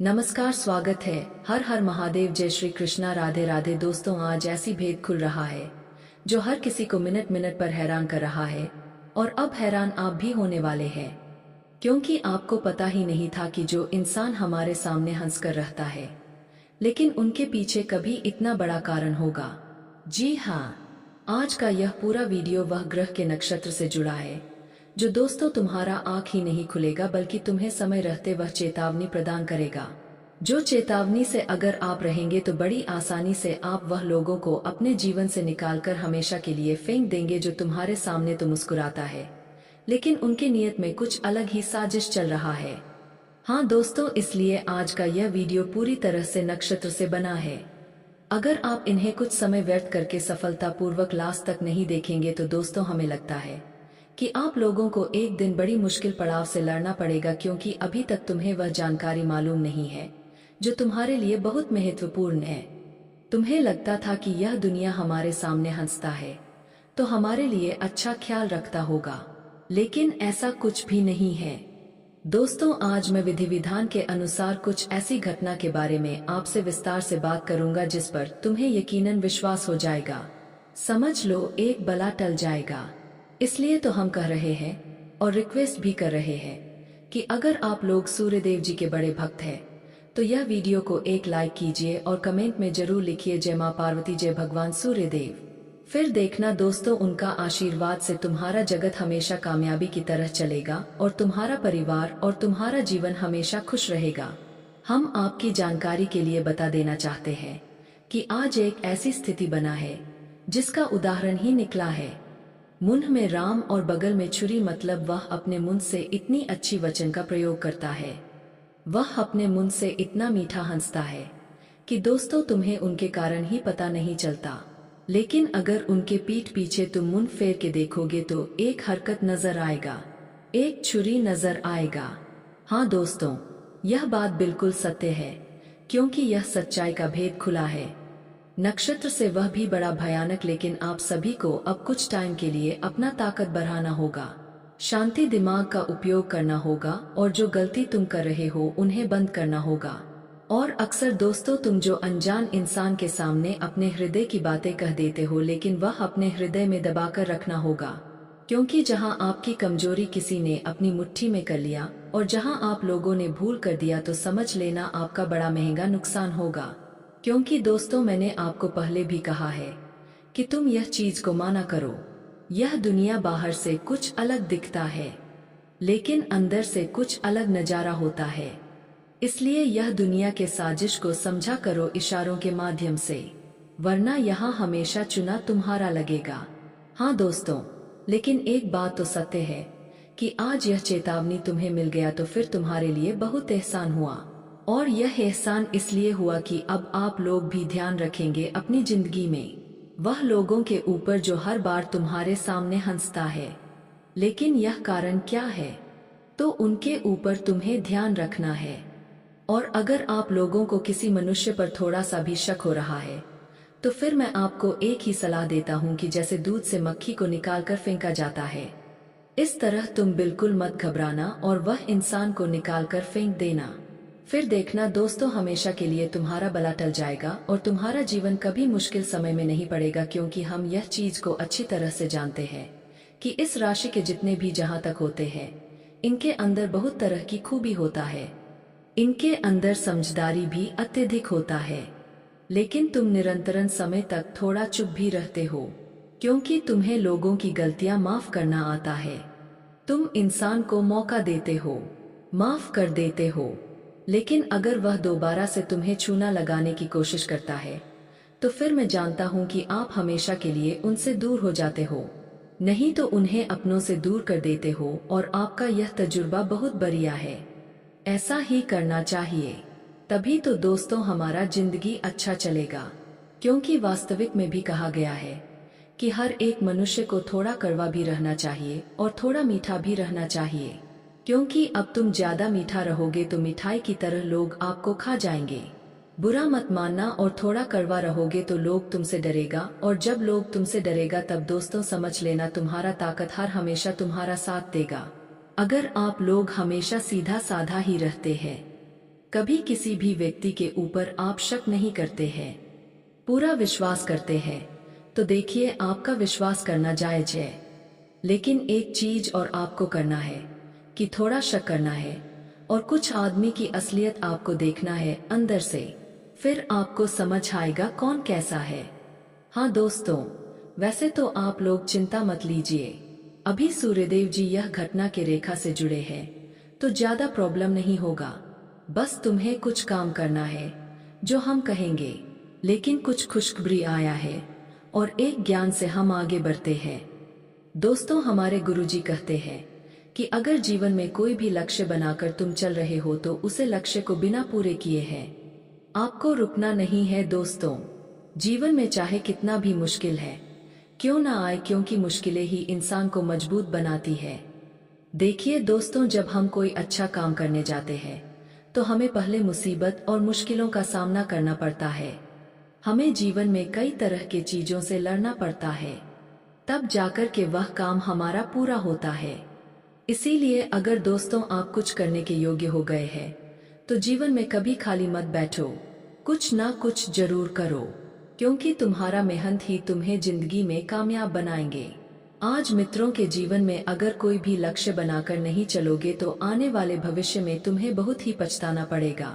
नमस्कार, स्वागत है। हर हर महादेव, जय श्री कृष्णा, राधे राधे। दोस्तों, आज ऐसी भेद खुल रहा है जो हर किसी को मिनट मिनट पर हैरान कर रहा है। और अब हैरान आप भी होने वाले हैं, क्योंकि आपको पता ही नहीं था कि जो इंसान हमारे सामने हंसकर रहता है, लेकिन उनके पीछे कभी इतना बड़ा कारण होगा। जी हाँ, आज का यह पूरा वीडियो वह ग्रह के नक्षत्र से जुड़ा है जो दोस्तों तुम्हारा आंख ही नहीं खुलेगा, बल्कि तुम्हें समय रहते वह चेतावनी प्रदान करेगा। जो चेतावनी से अगर आप रहेंगे तो बड़ी आसानी से आप वह लोगों को अपने जीवन से निकालकर हमेशा के लिए फेंक देंगे जो तुम्हारे सामने तो मुस्कुराता है, लेकिन उनके नियत में कुछ अलग ही साजिश चल रहा है। हाँ दोस्तों, इसलिए आज का यह वीडियो पूरी तरह से नक्षत्र से बना है। अगर आप इन्हें कुछ समय व्यर्थ करके सफलतापूर्वक लास्ट तक नहीं देखेंगे तो दोस्तों, हमें लगता है कि आप लोगों को एक दिन बड़ी मुश्किल पड़ाव से लड़ना पड़ेगा, क्योंकि अभी तक तुम्हें वह जानकारी मालूम नहीं है जो तुम्हारे लिए बहुत महत्वपूर्ण है। तुम्हें लगता था कि यह दुनिया हमारे सामने हंसता है तो हमारे लिए अच्छा ख्याल रखता होगा, लेकिन ऐसा कुछ भी नहीं है। दोस्तों, आज मैं विधि विधान के अनुसार कुछ ऐसी घटना के बारे में आपसे विस्तार से बात करूंगा जिस पर तुम्हें यकीनन विश्वास हो जाएगा। समझ लो, एक बला टल जाएगा। इसलिए तो हम कह रहे हैं और रिक्वेस्ट भी कर रहे हैं कि अगर आप लोग सूर्यदेव जी के बड़े भक्त हैं तो यह वीडियो को एक लाइक कीजिए और कमेंट में जरूर लिखिए, जय मां पार्वती, जय भगवान सूर्यदेव। फिर देखना दोस्तों, उनका आशीर्वाद से तुम्हारा जगत हमेशा कामयाबी की तरह चलेगा और तुम्हारा परिवार और तुम्हारा जीवन हमेशा खुश रहेगा। हम आपकी जानकारी के लिए बता देना चाहते हैं कि आज एक ऐसी स्थिति बना है जिसका उदाहरण ही निकला है। मुंह में राम और बगल में छुरी, मतलब वह अपने मुंह से इतनी अच्छी वचन का प्रयोग करता है, वह अपने मुंह से इतना मीठा हंसता है कि दोस्तों तुम्हें उनके कारण ही पता नहीं चलता। लेकिन अगर उनके पीठ पीछे तुम मुंह फेर के देखोगे तो एक हरकत नजर आएगा, एक छुरी नजर आएगा। हाँ दोस्तों, यह बात बिल्कुल सत्य है, क्योंकि यह सच्चाई का भेद खुला है। नक्षत्र से वह भी बड़ा भयानक, लेकिन आप सभी को अब कुछ टाइम के लिए अपना ताकत बढ़ाना होगा, शांति दिमाग का उपयोग करना होगा और जो गलती तुम कर रहे हो उन्हें बंद करना होगा। और अक्सर दोस्तों, तुम जो अनजान इंसान के सामने अपने हृदय की बातें कह देते हो, लेकिन वह अपने हृदय में दबाकर रखना होगा, क्योंकि जहां आपकी कमजोरी किसी ने अपनी मुट्ठी में कर लिया और जहां आप लोगों ने भूल कर दिया तो समझ लेना आपका बड़ा महंगा नुकसान होगा। क्योंकि दोस्तों, मैंने आपको पहले भी कहा है कि तुम यह चीज को माना करो, यह दुनिया बाहर से कुछ अलग दिखता है लेकिन अंदर से कुछ अलग नजारा होता है। इसलिए यह दुनिया के साजिश को समझा करो इशारों के माध्यम से, वरना यहाँ हमेशा चुना तुम्हारा लगेगा। हाँ दोस्तों, लेकिन एक बात तो सत्य है कि आज यह चेतावनी तुम्हें मिल गया तो फिर तुम्हारे लिए बहुत एहसान हुआ। और यह एहसान इसलिए हुआ कि अब आप लोग भी ध्यान रखेंगे अपनी जिंदगी में वह लोगों के ऊपर जो हर बार तुम्हारे सामने हंसता है। लेकिन यह कारण क्या है? तो उनके ऊपर तुम्हें ध्यान रखना है। और अगर आप लोगों को किसी मनुष्य पर थोड़ा सा भी शक हो रहा है तो फिर मैं आपको एक ही सलाह देता हूँ कि जैसे दूध से मक्खी को निकालकर फेंका जाता है, इस तरह तुम बिल्कुल मत घबराना और वह इंसान को निकालकर फेंक देना। फिर देखना दोस्तों, हमेशा के लिए तुम्हारा बला टल जाएगा और तुम्हारा जीवन कभी मुश्किल समय में नहीं पड़ेगा, क्योंकि हम यह चीज को अच्छी तरह से जानते हैं कि इस राशि के जितने भी जहां तक होते हैं, इनके अंदर बहुत तरह की खूबी होता है, इनके अंदर समझदारी भी अत्यधिक होता है। लेकिन तुम निरंतरन समय तक थोड़ा चुप भी रहते हो, क्योंकि तुम्हें लोगों की गलतियां माफ करना आता है। तुम इंसान को मौका देते हो, माफ कर देते हो, लेकिन अगर वह दोबारा से तुम्हें चूना लगाने की कोशिश करता है तो फिर मैं जानता हूं कि आप हमेशा के लिए उनसे दूर हो जाते हो, नहीं तो उन्हें अपनों से दूर कर देते हो। और आपका यह तजुर्बा बहुत बढ़िया है, ऐसा ही करना चाहिए। तभी तो दोस्तों हमारा जिंदगी अच्छा चलेगा, क्योंकि वास्तविक में भी कहा गया है कि हर एक मनुष्य को थोड़ा कड़वा भी रहना चाहिए और थोड़ा मीठा भी रहना चाहिए, क्योंकि अब तुम ज्यादा मीठा रहोगे तो मिठाई की तरह लोग आपको खा जाएंगे। बुरा मत मानना, और थोड़ा कड़वा रहोगे तो लोग तुमसे डरेगा, और जब लोग तुमसे डरेगा तब दोस्तों समझ लेना तुम्हारा ताकत हर हमेशा तुम्हारा साथ देगा। अगर आप लोग हमेशा सीधा साधा ही रहते हैं, कभी किसी भी व्यक्ति के ऊपर आप शक नहीं करते हैं, पूरा विश्वास करते हैं। तो देखिए, आपका विश्वास करना जायज है, लेकिन एक चीज और आपको करना है कि थोड़ा शक करना है और कुछ आदमी की असलियत आपको देखना है अंदर से, फिर आपको समझ आएगा कौन कैसा है। हाँ दोस्तों, वैसे तो आप लोग चिंता मत लीजिए, अभी सूर्यदेव जी यह घटना के रेखा से जुड़े हैं तो ज्यादा प्रॉब्लम नहीं होगा। बस तुम्हें कुछ काम करना है जो हम कहेंगे, लेकिन कुछ खुशखबरी आया है और एक ज्ञान से हम आगे बढ़ते हैं। दोस्तों, हमारे गुरुजी कहते हैं कि अगर जीवन में कोई भी लक्ष्य बनाकर तुम चल रहे हो तो उसे लक्ष्य को बिना पूरे किए हैं आपको रुकना नहीं है। दोस्तों, जीवन में चाहे कितना भी मुश्किल है क्यों ना आए, क्योंकि मुश्किलें ही इंसान को मजबूत बनाती है। देखिए दोस्तों, जब हम कोई अच्छा काम करने जाते हैं तो हमें पहले मुसीबत और मुश्किलों का सामना करना पड़ता है। हमें जीवन में कई तरह के चीजों से लड़ना पड़ता है, तब जाकर के वह काम हमारा पूरा होता है। इसीलिए अगर दोस्तों आप कुछ करने के योग्य हो गए हैं तो जीवन में कभी खाली मत बैठो, कुछ ना कुछ जरूर करो, क्योंकि तुम्हारा मेहनत ही तुम्हें जिंदगी में कामयाब बनाएंगे। आज मित्रों के जीवन में अगर कोई भी लक्ष्य बनाकर नहीं चलोगे तो आने वाले भविष्य में तुम्हें बहुत ही पछताना पड़ेगा।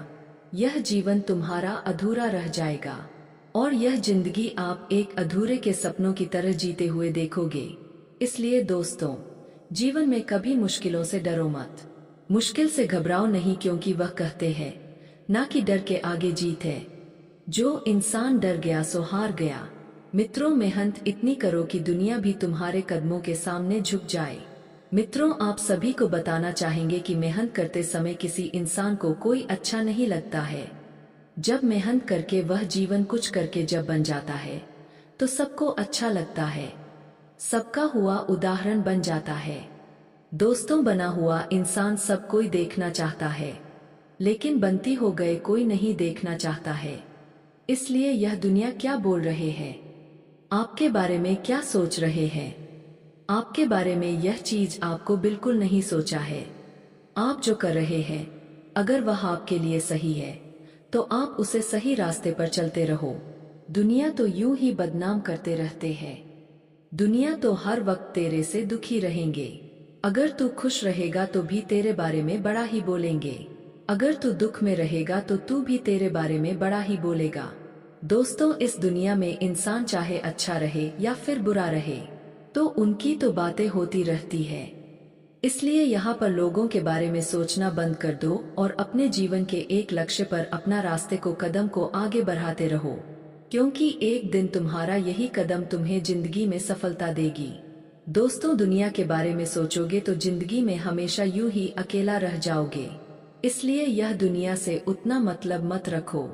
यह जीवन तुम्हारा अधूरा रह जाएगा और यह जिंदगी आप एक अधूरे के सपनों की तरह जीते हुए देखोगे। इसलिए दोस्तों, जीवन में कभी मुश्किलों से डरो मत, मुश्किल से घबराओ नहीं, क्योंकि वह कहते हैं ना कि डर के आगे जीत है, जो इंसान डर गया सो हार गया। मित्रों, मेहनत इतनी करो कि दुनिया भी तुम्हारे कदमों के सामने झुक जाए। मित्रों, आप सभी को बताना चाहेंगे कि मेहनत करते समय किसी इंसान को कोई अच्छा नहीं लगता है। जब मेहनत करके वह जीवन कुछ करके जब बन जाता है तो सबको अच्छा लगता है, सबका हुआ उदाहरण बन जाता है। दोस्तों, बना हुआ इंसान सब कोई देखना चाहता है, लेकिन बनती हो गए कोई नहीं देखना चाहता है। इसलिए यह दुनिया क्या बोल रहे हैं, आपके बारे में क्या सोच रहे हैं, आपके बारे में यह चीज आपको बिल्कुल नहीं सोचा है। आप जो कर रहे हैं अगर वह आपके लिए सही है तो आप उसे सही रास्ते पर चलते रहो। दुनिया तो यूं ही बदनाम करते रहते हैं, दुनिया तो हर वक्त तेरे से दुखी रहेंगे। अगर तू खुश रहेगा तो भी तेरे बारे में बड़ा ही बोलेंगे, अगर तू दुख में रहेगा तो तू भी तेरे बारे में बड़ा ही बोलेगा। दोस्तों, इस दुनिया में इंसान चाहे अच्छा रहे या फिर बुरा रहे तो उनकी तो बातें होती रहती है। इसलिए यहाँ पर लोगों के बारे में सोचना बंद कर दो और अपने जीवन के एक लक्ष्य पर अपना रास्ते को कदम को आगे बढ़ाते रहो, क्योंकि एक दिन तुम्हारा यही कदम तुम्हें जिंदगी में सफलता देगी। दोस्तों, दुनिया के बारे में सोचोगे तो जिंदगी में हमेशा यूं ही अकेला रह जाओगे। इसलिए यह दुनिया से उतना मतलब मत रखो।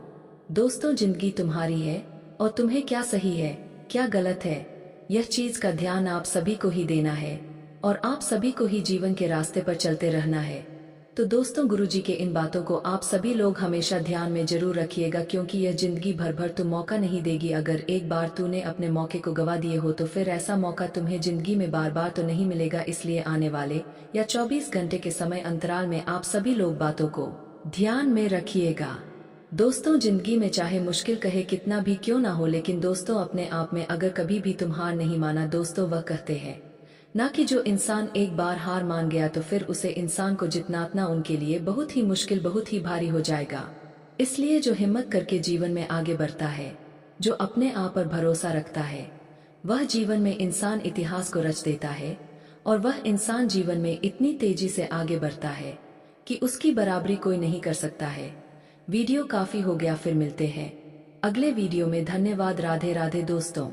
दोस्तों, जिंदगी तुम्हारी है और तुम्हें क्या सही है क्या गलत है यह चीज का ध्यान आप सभी को ही देना है और आप सभी को ही जीवन के रास्ते पर चलते रहना है। तो दोस्तों, गुरुजी के इन बातों को आप सभी लोग हमेशा ध्यान में जरूर रखिएगा, क्योंकि यह जिंदगी भर भर तो मौका नहीं देगी। अगर एक बार तूने अपने मौके को गवा दिए हो तो फिर ऐसा मौका तुम्हें जिंदगी में बार बार तो नहीं मिलेगा। इसलिए आने वाले या 24 घंटे के समय अंतराल में आप सभी लोग बातों को ध्यान में रखिएगा। दोस्तों, जिंदगी में चाहे मुश्किल कहे कितना भी क्यों ना हो, लेकिन दोस्तों अपने आप में अगर कभी भी तुम हार नहीं माना, दोस्तों वह कहते हैं ना कि जो इंसान एक बार हार मान गया तो फिर उसे इंसान को जितना उनके लिए बहुत ही मुश्किल बहुत ही भारी हो जाएगा। इसलिए जो हिम्मत करके जीवन में आगे बढ़ता है, जो अपने आप पर भरोसा रखता है, वह जीवन में इंसान इतिहास को रच देता है और वह इंसान जीवन में इतनी तेजी से आगे बढ़ता है कि उसकी बराबरी कोई नहीं कर सकता है। वीडियो काफी हो गया, फिर मिलते हैं अगले वीडियो में। धन्यवाद। राधे राधे दोस्तों।